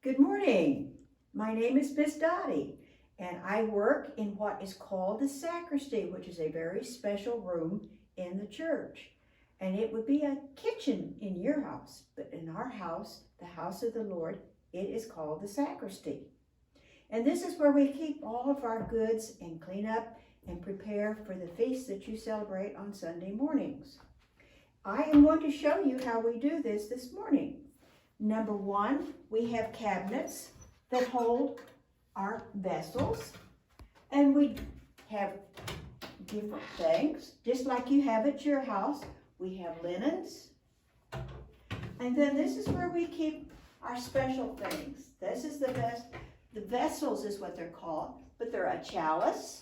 Good morning. My name is Miss Dotty, and I work in what is called the sacristy, which is a very special room in the church. And it would be a kitchen in your house, but in our house, the house of the Lord, it is called the sacristy. And this is where we keep all of our goods and clean up and prepare for the feast that you celebrate on Sunday mornings. I am going to show you how we do this morning. Number one, we have cabinets that hold our vessels, and we have different things, just like you have at your house. We have linens, and then this is where we keep our special things. This is the best. The vessels is what they're called, but they're a chalice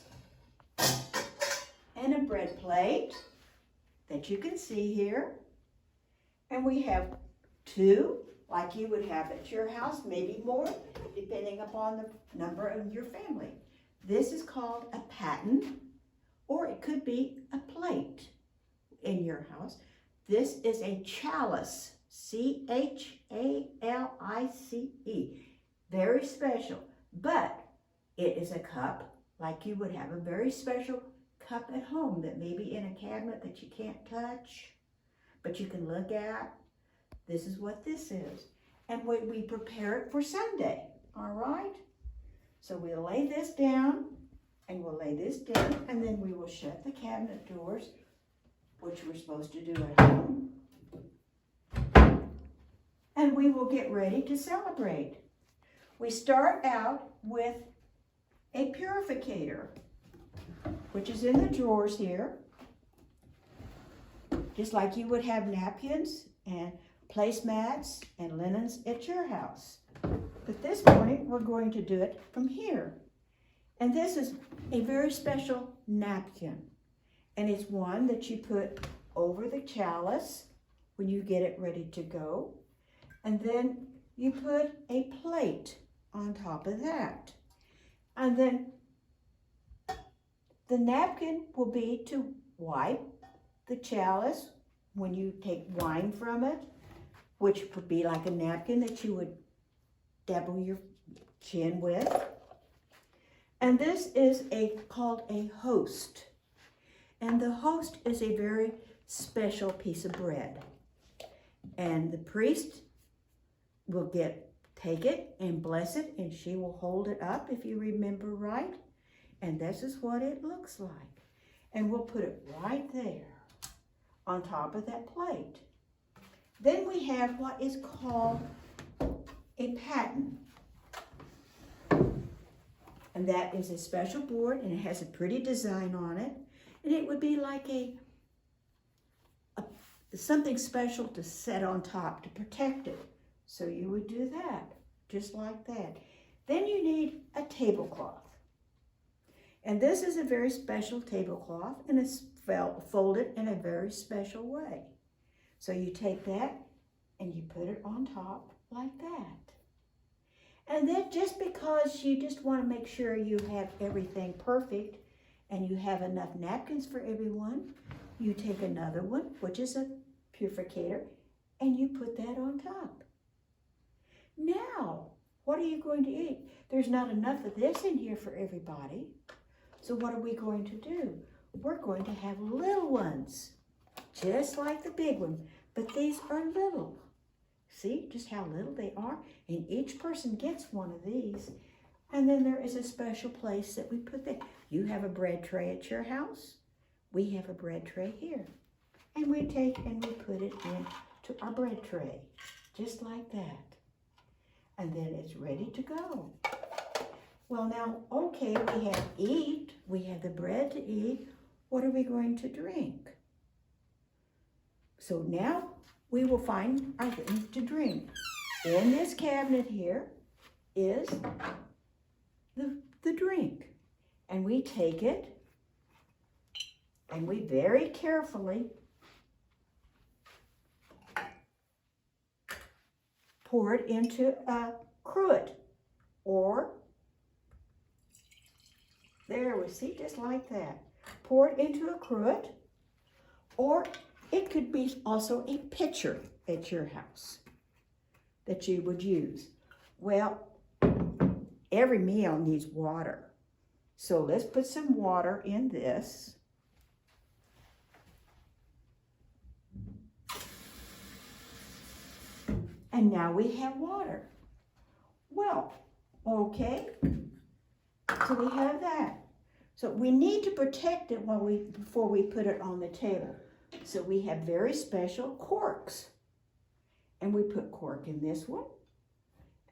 and a bread plate that you can see here, and we have two, like you would have at your house, maybe more, depending upon the number of your family. This is called a paten, or it could be a plate in your house. This is a chalice, C-H-A-L-I-C-E. Very special, but it is a cup, like you would have a very special cup at home that may be in a cabinet that you can't touch, but you can look at. This is what this is. And we prepare it for Sunday, all right? So we'll lay this down, and we'll lay this down, and then we will shut the cabinet doors, which we're supposed to do at home. And we will get ready to celebrate. We start out with a purificator, which is in the drawers here, just like you would have napkins and placemats and linens at your house. But this morning, we're going to do it from here. And this is a very special napkin. And it's one that you put over the chalice when you get it ready to go. And then you put a plate on top of that. And then the napkin will be to wipe the chalice when you take wine from it, which would be like a napkin that you would dabble your chin with. And this is called a host. And the host is a very special piece of bread. And the priest will take it and bless it, and she will hold it up, if you remember right. And this is what it looks like. And we'll put it right there on top of that plate. Then we have what is called a paten. And that is a special board, and it has a pretty design on it. And it would be like something special to set on top to protect it. So you would do that, just like that. Then you need a tablecloth. And this is a very special tablecloth, and it's folded in a very special way. So you take that and you put it on top like that. And then just because you just want to make sure you have everything perfect and you have enough napkins for everyone, you take another one, which is a purificator, and you put that on top. Now, what are you going to eat? There's not enough of this in here for everybody. So what are we going to do? We're going to have little ones, just like the big one, but these are little. See just how little they are? And each person gets one of these. And then there is a special place that we put that. You have a bread tray at your house. We have a bread tray here. And we take and we put it into our bread tray, just like that. And then it's ready to go. Well now, okay, we have the bread to eat. What are we going to drink? So now we will find our things to drink. In this cabinet here is the drink. And we take it and we very carefully pour it into a cruet, or there we see, just like that. Pour it into a cruet, or it could be also a pitcher at your house that you would use. Well, every meal needs water. So let's put some water in this. And now we have water. Well, okay, so we have that. So we need to protect it before we put it on the table. So we have very special corks. And we put cork in this one.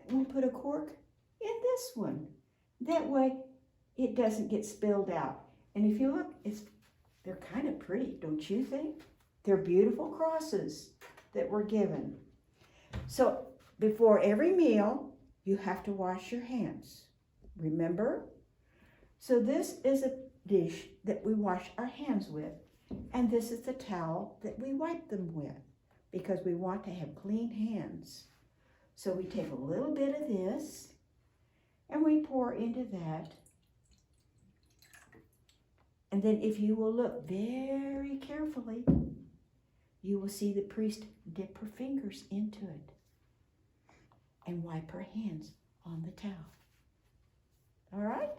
And we put a cork in this one. That way it doesn't get spilled out. And if you look, they're kind of pretty, don't you think? They're beautiful crosses that were given. So before every meal, you have to wash your hands. Remember? So this is a dish that we wash our hands with. And this is the towel that we wipe them with, because we want to have clean hands. So we take a little bit of this and we pour into that. And then if you will look very carefully, you will see the priest dip her fingers into it and wipe her hands on the towel. All right?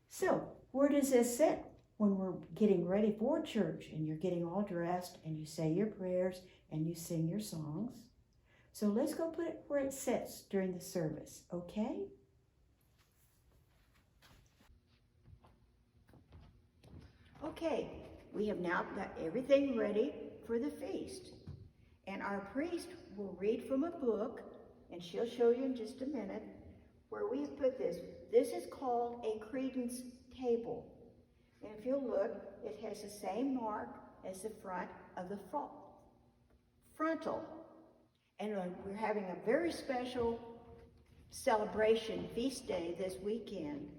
So where does this sit? When we're getting ready for church and you're getting all dressed and you say your prayers and you sing your songs. So let's go put it where it sits during the service, okay? Okay, we have now got everything ready for the feast. And our priest will read from a book, and she'll show you in just a minute where we have put this. This is called a credence table. And if you'll look, it has the same mark as the front of the frontal. And we're having a very special celebration, feast day this weekend.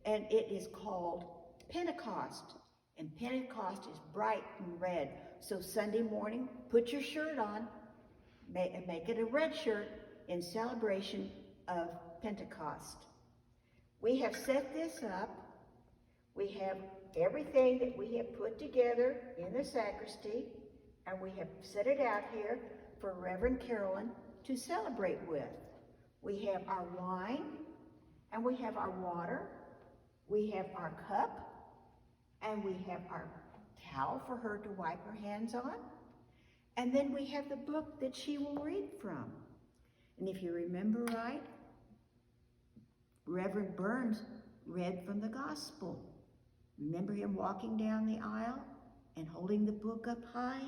And it is called Pentecost. And Pentecost is bright and red. So Sunday morning, put your shirt on, make it a red shirt in celebration of Pentecost. We have set this up. We have everything that we have put together in the sacristy, and we have set it out here for Reverend Carolyn to celebrate with. We have our wine, and we have our water, we have our cup, and we have our towel for her to wipe her hands on, and then we have the book that she will read from. And if you remember right, Reverend Burns read from the gospel. Remember him walking down the aisle and holding the book up high?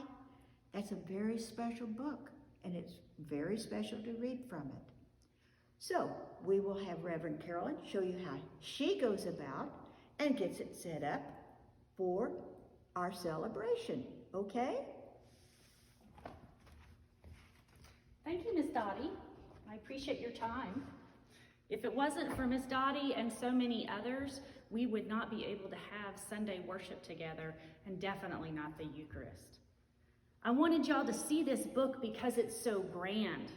That's a very special book, and it's very special to read from it. So we will have Reverend Carolyn show you how she goes about and gets it set up for our celebration, okay? Thank you, Miss Dottie. I appreciate your time. If it wasn't for Miss Dottie and so many others, we would not be able to have Sunday worship together, and definitely not the Eucharist. I wanted y'all to see this book because it's so grand.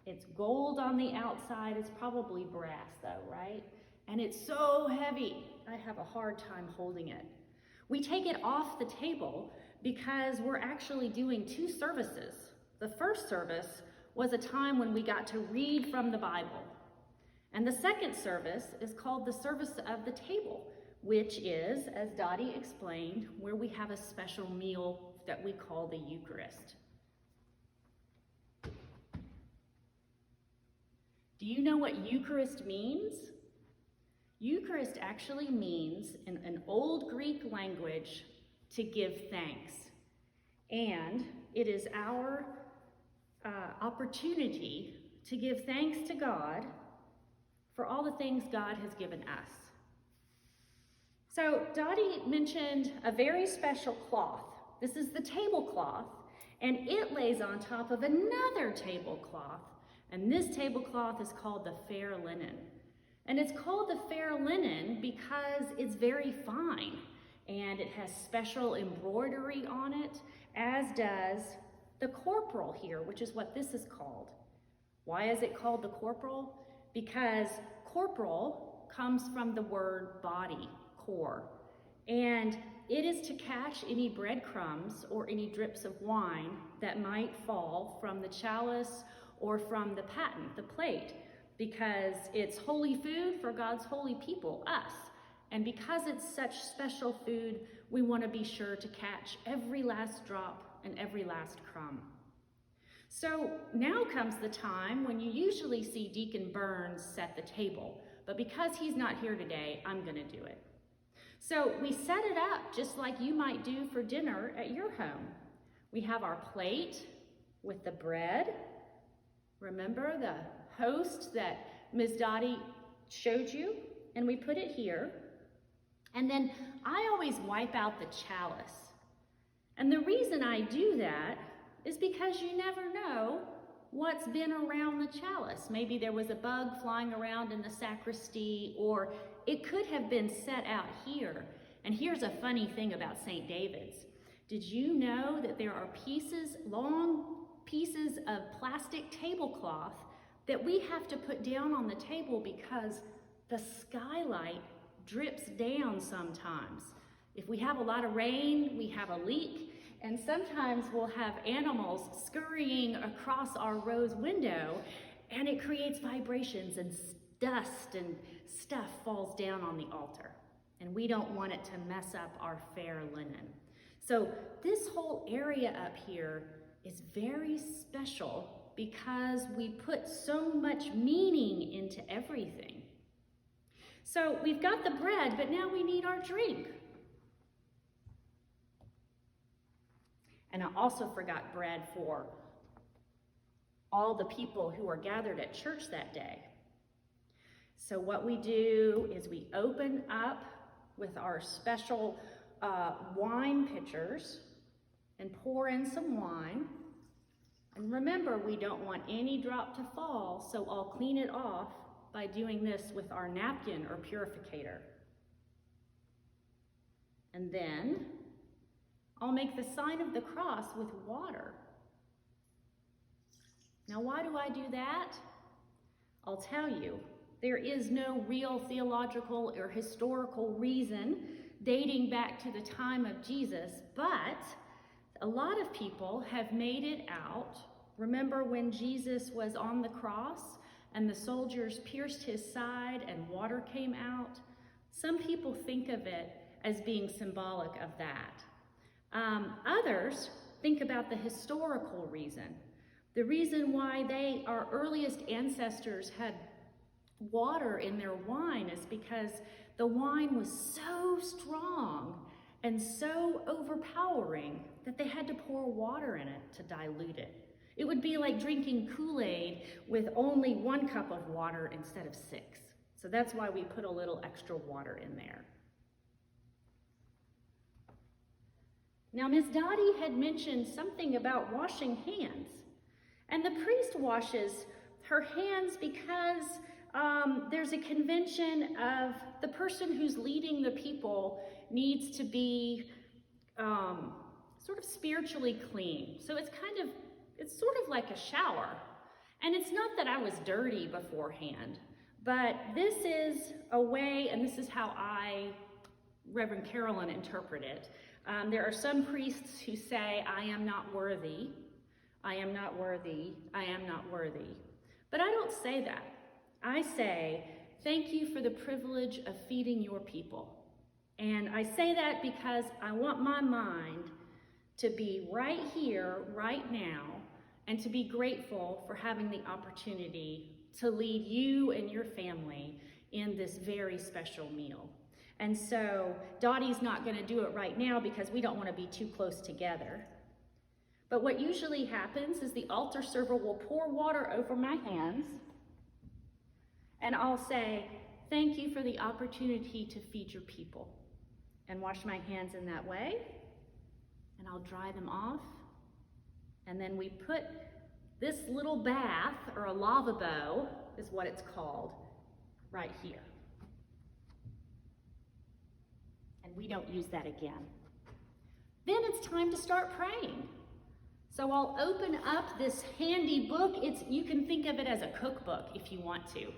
It's gold on the outside. It's probably brass though, right? And it's so heavy. I have a hard time holding it. We take it off the table because we're actually doing two services. The first service was a time when we got to read from the Bible. And the second service is called the service of the table, which is, as Dottie explained, where we have a special meal that we call the Eucharist. Do you know what Eucharist means? Eucharist actually means, in an old Greek language, to give thanks. And it is our opportunity to give thanks to God for all the things God has given us. So Dottie mentioned a very special cloth. This is the tablecloth, and it lays on top of another tablecloth, and this tablecloth is called the fair linen. And it's called the fair linen because it's very fine, and it has special embroidery on it, as does the corporal here, which is what this is called. Why is it called the corporal? Because corporal comes from the word body, cor, and it is to catch any breadcrumbs or any drips of wine that might fall from the chalice or from the paten, the plate, because it's holy food for God's holy people, us. And because it's such special food, we want to be sure to catch every last drop and every last crumb. So now comes the time when you usually see Deacon Burns set the table, but because he's not here today, I'm going to do it. So we set it up just like you might do for dinner at your home. We have our plate with the bread. Remember the host that Ms. Dotty showed you? And we put it here. And then I always wipe out the chalice. And the reason I do that is because you never know what's been around the chalice. Maybe there was a bug flying around in the sacristy, or it could have been set out here. And here's a funny thing about St. David's. Did you know that there are long pieces of plastic tablecloth that we have to put down on the table because the skylight drips down sometimes? If we have a lot of rain, we have a leak, and sometimes we'll have animals scurrying across our rose window, and it creates vibrations, and dust and stuff falls down on the altar. And we don't want it to mess up our fair linen. So this whole area up here is very special because we put so much meaning into everything. So we've got the bread, but now we need our drink. And I also forgot bread for all the people who are gathered at church that day. So what we do is we open up with our special wine pitchers and pour in some wine. And remember, we don't want any drop to fall, so I'll clean it off by doing this with our napkin or purificator. And then I'll make the sign of the cross with water. Now, why do I do that? I'll tell you. There is no real theological or historical reason dating back to the time of Jesus, but a lot of people have made it out. Remember when Jesus was on the cross and the soldiers pierced his side and water came out? Some people think of it as being symbolic of that. Others think about the historical reason. The reason why our earliest ancestors had water in their wine is because the wine was so strong and so overpowering that they had to pour water in it to dilute it. It would be like drinking Kool-Aid with only 1 cup of water instead of 6. So that's why we put a little extra water in there. Now, Ms. Dottie had mentioned something about washing hands. And the priest washes her hands because there's a convention of the person who's leading the people needs to be sort of spiritually clean. So it's sort of like a shower. And it's not that I was dirty beforehand, but this is a way, and this is how Reverend Carolyn, interpret it. There are some priests who say, I am not worthy, I am not worthy, I am not worthy. But I don't say that. I say, thank you for the privilege of feeding your people. And I say that because I want my mind to be right here, right now, and to be grateful for having the opportunity to lead you and your family in this very special meal. And so Dottie's not going to do it right now because we don't want to be too close together. But what usually happens is the altar server will pour water over my hands, and I'll say, thank you for the opportunity to feed your people, and wash my hands in that way, and I'll dry them off. And then we put this little bath, or a lavabo is what it's called, right here. And we don't use that again. Then it's time to start praying. So I'll open up this handy book. You can think of it as a cookbook if you want to.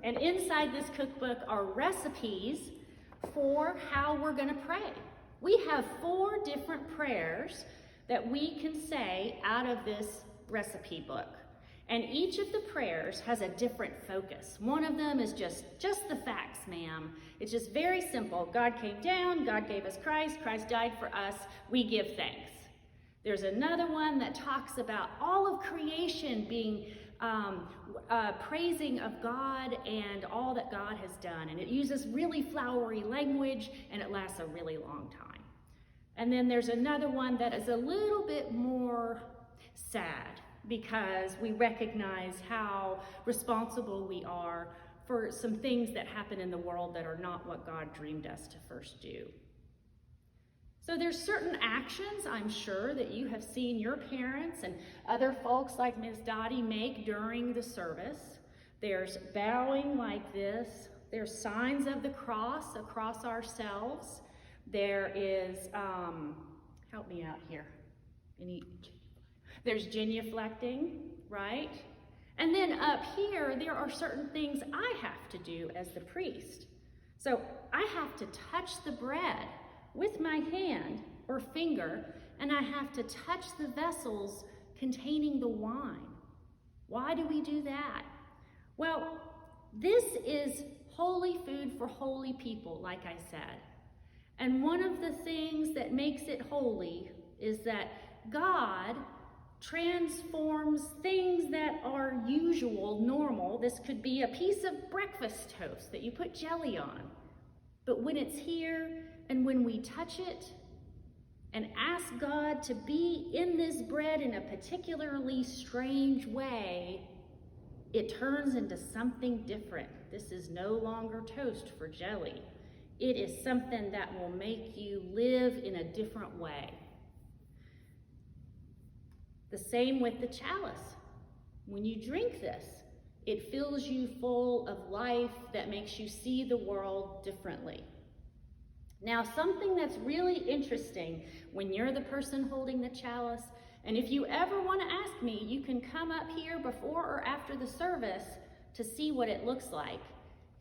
And inside this cookbook are recipes for how we're going to pray. We have 4 different prayers that we can say out of this recipe book. And each of the prayers has a different focus. One of them is just the facts, ma'am. It's just very simple. God came down, God gave us Christ, Christ died for us, we give thanks. There's another one that talks about all of creation being praising of God and all that God has done. And it uses really flowery language, and it lasts a really long time. And then there's another one that is a little bit more sad, because we recognize how responsible we are for some things that happen in the world that are not what God dreamed us to first do. So there's certain actions, I'm sure, that you have seen your parents and other folks like Ms. Dotty make during the service. There's bowing like this. There's signs of the cross across ourselves. There is, help me out here. There's genuflecting, right? And then up here, there are certain things I have to do as the priest. So I have to touch the bread with my hand or finger, and I have to touch the vessels containing the wine. Why do we do that? Well, this is holy food for holy people, like I said. And one of the things that makes it holy is that God transforms things that are usual, normal. This could be a piece of breakfast toast that you put jelly on. But when it's here and when we touch it and ask God to be in this bread in a particularly strange way, it turns into something different. This is no longer toast for jelly. It is something that will make you live in a different way. The same with the chalice. When you drink this, it fills you full of life that makes you see the world differently. Now, something that's really interesting when you're the person holding the chalice, and if you ever want to ask me, you can come up here before or after the service to see what it looks like.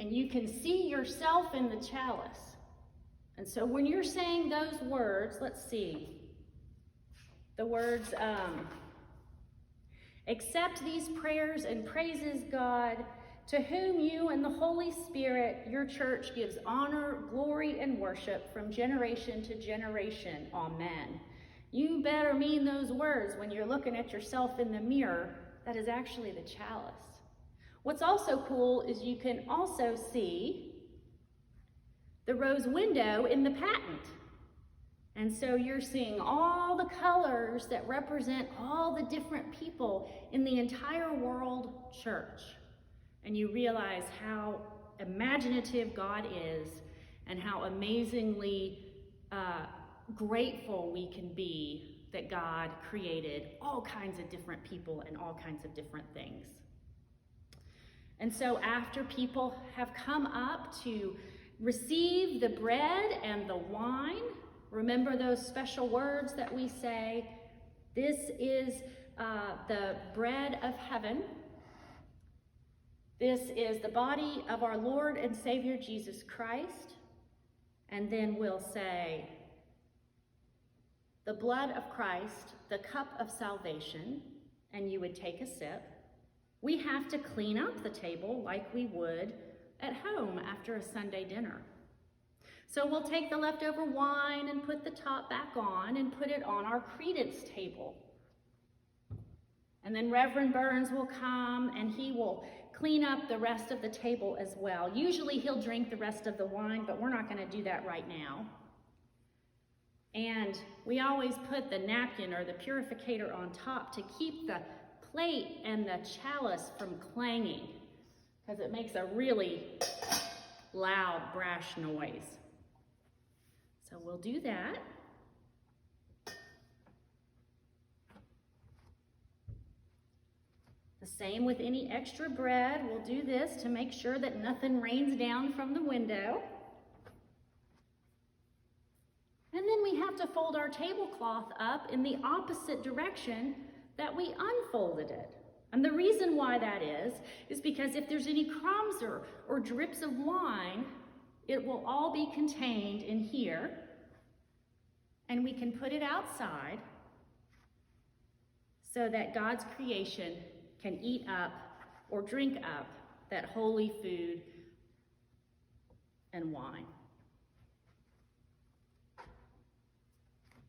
And you can see yourself in the chalice. And so when you're saying those words, let's see. The words, accept these prayers and praises God, to whom you and the Holy Spirit, your church, gives honor, glory, and worship from generation to generation. Amen. You better mean those words when you're looking at yourself in the mirror. That is actually the chalice. What's also cool is you can also see the rose window in the patent. And so you're seeing all the colors that represent all the different people in the entire world church. And you realize how imaginative God is and how amazingly grateful we can be that God created all kinds of different people and all kinds of different things. And so after people have come up to receive the bread and the wine, remember those special words that we say, this is the bread of heaven. This is the body of our Lord and Savior Jesus Christ. And then we'll say, the blood of Christ, the cup of salvation, and you would take a sip. We have to clean up the table like we would at home after a Sunday dinner. So we'll take the leftover wine and put the top back on and put it on our credence table. And then Reverend Burns will come and he will clean up the rest of the table as well. Usually he'll drink the rest of the wine, but we're not going to do that right now. And we always put the napkin or the purificator on top to keep the plate and the chalice from clanging, because it makes a really loud, brash noise. So we'll do that. The same with any extra bread. We'll do this to make sure that nothing rains down from the window. And then we have to fold our tablecloth up in the opposite direction that we unfolded it. And the reason why that is because if there's any crumbs or drips of wine, it will all be contained in here, and we can put it outside so that God's creation can eat up or drink up that holy food and wine.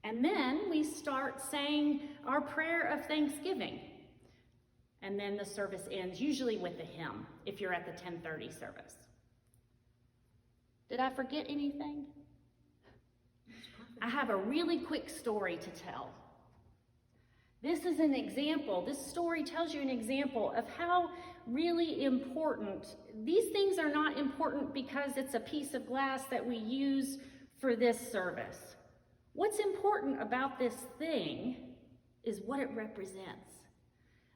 And then we start saying our prayer of thanksgiving. And then the service ends, usually with a hymn, if you're at the 10:30 service. Did I forget anything? I have a really quick story to tell. This is an example. This story tells you an example of how really important. These things are not important because it's a piece of glass that we use for this service. What's important about this thing is what it represents.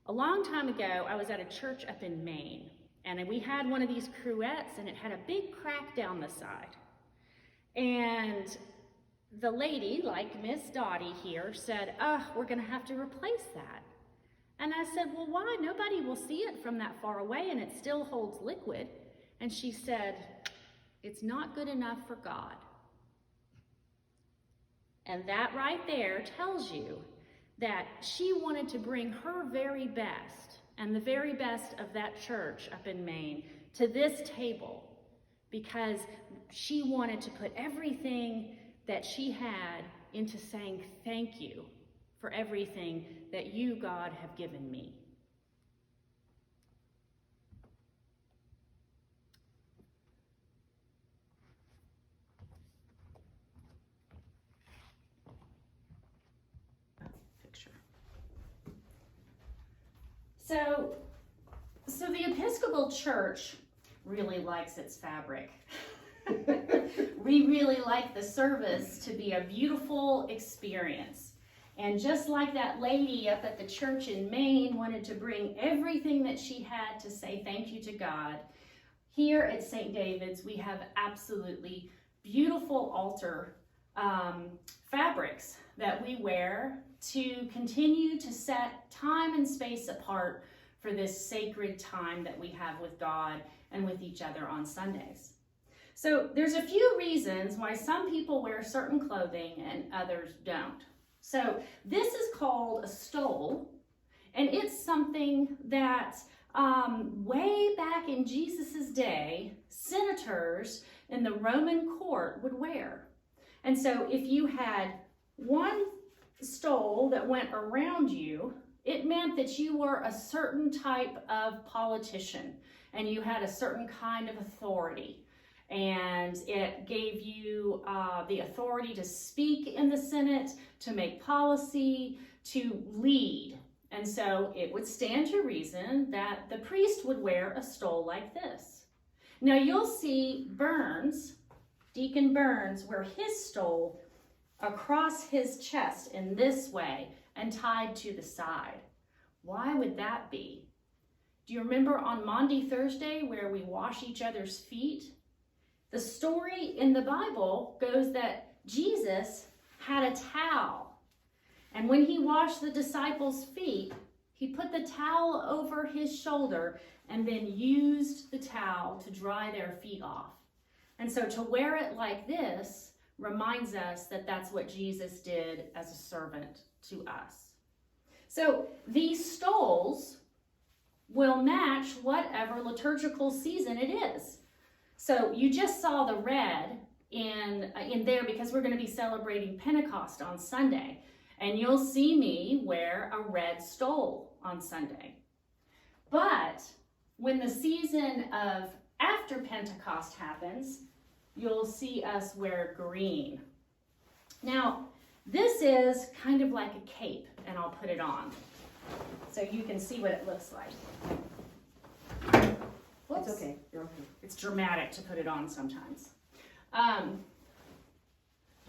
A long time ago, I was at a church up in Maine, and we had one of these cruettes, and it had a big crack down the side. And the lady, like Miss Dotty here, said, we're going to have to replace that. And I said, well, why? Nobody will see it from that far away, and it still holds liquid. And she said, it's not good enough for God. And that right there tells you that she wanted to bring her very best and the very best of that church up in Maine to this table because she wanted to put everything that she had into saying thank you for everything that you, God, have given me. Picture. So the Episcopal Church really likes its fabric. We really like the service to be a beautiful experience. And just like that lady up at the church in Maine wanted to bring everything that she had to say thank you to God, here at St. David's we have absolutely beautiful altar fabrics that we wear to continue to set time and space apart for this sacred time that we have with God and with each other on Sundays. So there's a few reasons why some people wear certain clothing and others don't. So this is called a stole, and it's something that way back in Jesus's day, senators in the Roman court would wear. And so if you had one stole that went around you, it meant that you were a certain type of politician and you had a certain kind of authority. And it gave you the authority to speak in the Senate, to make policy, to lead. And so it would stand to reason that the priest would wear a stole like this. Now you'll see Burns, Deacon Burns, wear his stole across his chest in this way and tied to the side. Why would that be? Do you remember on Maundy Thursday where we wash each other's feet? The story in the Bible goes that Jesus had a towel, and when he washed the disciples' feet, he put the towel over his shoulder and then used the towel to dry their feet off. And so to wear it like this reminds us that that's what Jesus did as a servant to us. So these stoles will match whatever liturgical season it is. So you just saw the red in there because we're going to be celebrating Pentecost on Sunday. And you'll see me wear a red stole on Sunday. But when the season of after Pentecost happens, you'll see us wear green. Now, this is kind of like a cape, and I'll put it on so you can see what it looks like. Whoops. It's okay. You're okay. It's dramatic to put it on sometimes. And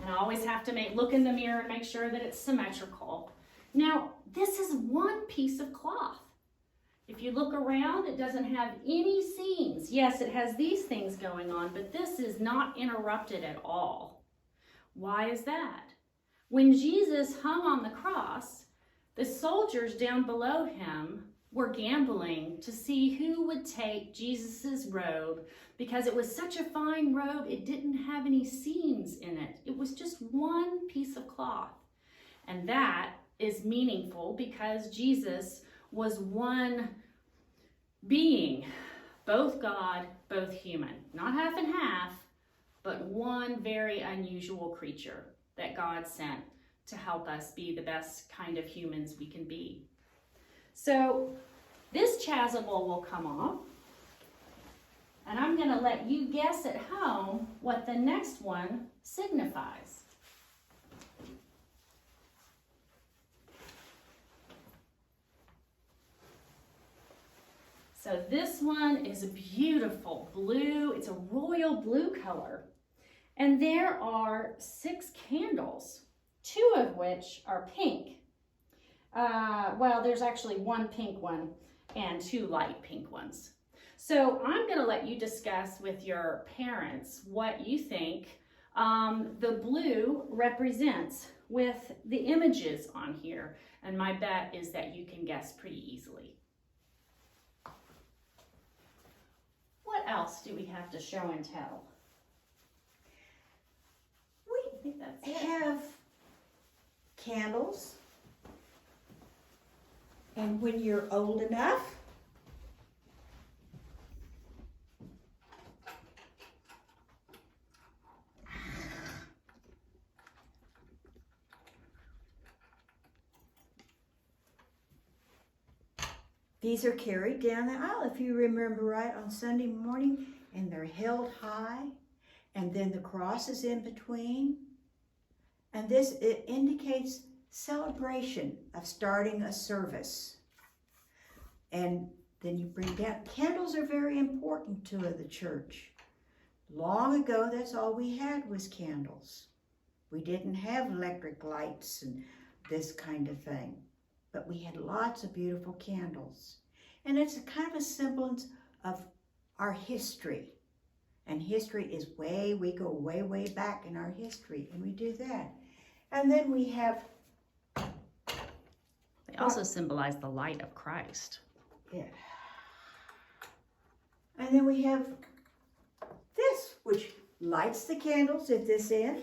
I always have to look in the mirror and make sure that it's symmetrical. Now, this is one piece of cloth. If you look around, it doesn't have any seams. Yes, it has these things going on, but this is not interrupted at all. Why is that? When Jesus hung on the cross, the soldiers down below him were gambling to see who would take Jesus's robe because it was such a fine robe, it didn't have any seams in it. It was just one piece of cloth. And that is meaningful because Jesus was one being, both God, both human. Not half and half, but one very unusual creature that God sent to help us be the best kind of humans we can be. So this chasuble will come off, and I'm going to let you guess at home what the next one signifies. So this one is a beautiful blue. It's a royal blue color. And there are 6 candles, 2 of which are pink. Well, there's actually 1 pink one and 2 light pink ones. So I'm going to let you discuss with your parents what you think the blue represents with the images on here. And my bet is that you can guess pretty easily. What else do we have to show and tell? We I think that's it. have candles, and when you're old enough, these are carried down the aisle, if you remember right, on Sunday morning, and they're held high, and then the cross is in between. And this, it indicates celebration of starting a service. And then you bring down, candles are very important to the church. Long ago, that's all we had was candles. We didn't have electric lights and this kind of thing. But we had lots of beautiful candles. And it's a kind of a semblance of our history. And history is we go way, way back in our history, and we do that. And then we have... They also symbolize the light of Christ. Yeah. And then we have this, which lights the candles at this end.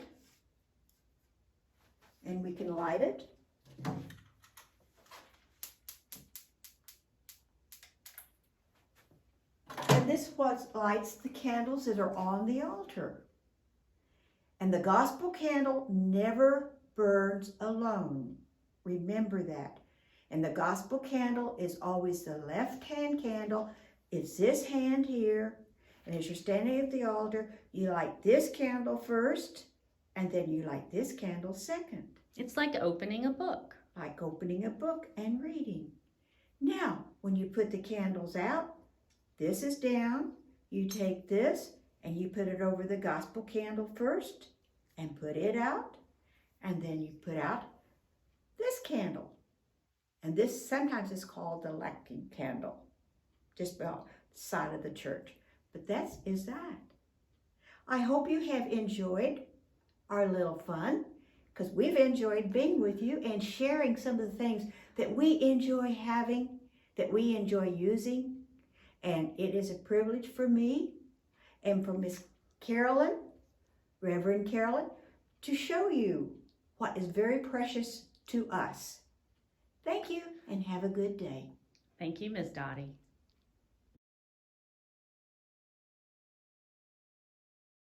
And we can light it. And this what lights the candles that are on the altar. And the gospel candle never burns alone. Remember that. And the gospel candle is always the left-hand candle. It's this hand here. And as you're standing at the altar, you light this candle first, and then you light this candle second. It's like opening a book. Like opening a book and reading. Now, when you put the candles out, this is down. You take this and you put it over the gospel candle first and put it out. And then you put out this candle. And this sometimes is called the electing candle, just about the side of the church. But that is that. I hope you have enjoyed our little fun, because we've enjoyed being with you and sharing some of the things that we enjoy having, that we enjoy using. And it is a privilege for me and for Miss Carolyn, Reverend Carolyn, to show you what is very precious to us. Thank you and have a good day. Thank you, Ms. Dottie.